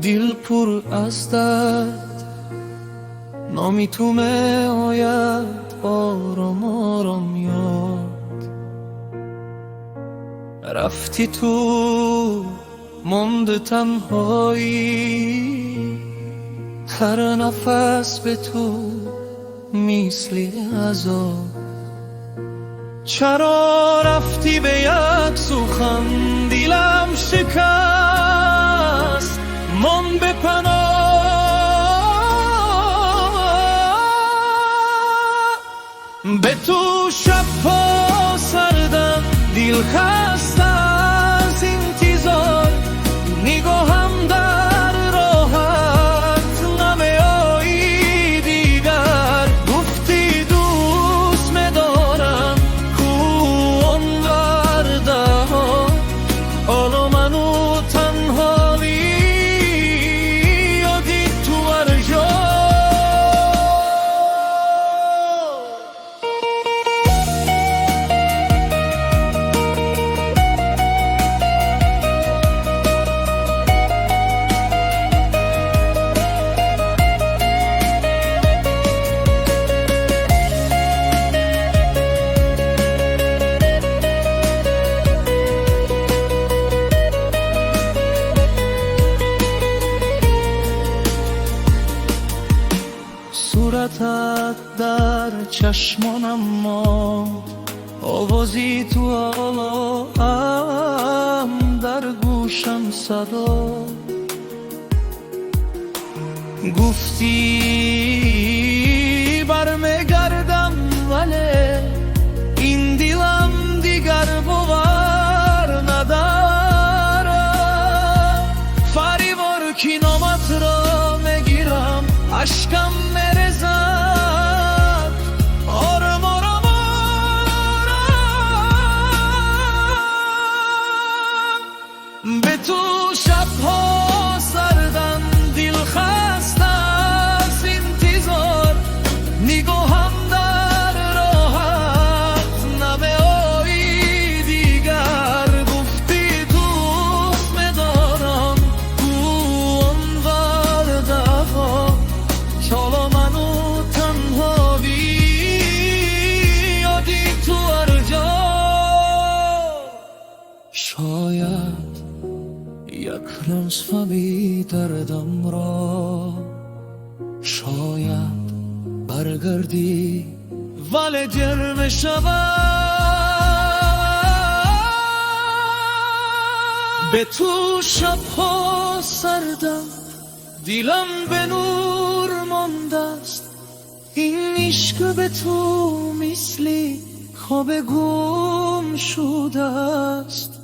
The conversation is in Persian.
دل پر از درد نمیتونه آید آرام آرام یاد. رفتی تو مونده تنهایی، هر نفس به تو مثل عذاب. چرا رفتی به یک سخن دلم شکست، من به پناه. به تو شبها سردم دل خسته از انتظار، نگاهم در راحت نمیایی دیگر. گفتی دوست میدارم کو آن وعده ها، حالا منو تنهایی یادی تو هر جا. صورتت در چشمانم ما، آوازی تو حالا هم در گوشم صدا. گفتی برمیگردم ولی این دلم دیگر باور نداره. فریبار که نامت را میگیرم، اشکم میرزد آرام آرام آرام. به تو شبها سردم دل خسته از انتظار، نگاهم در راحت نمیایی دیگر. گفتی دوست میدارم کو آن وعده ها، حالا منو تنهایی یادی تو هر جا. شاید یک روز فهمی دردم را، شاید برگردی ولی دیر میشود. به تو شبها سردم دلم به نور مانده است، این عشق به تو مثل خواب گم شده است.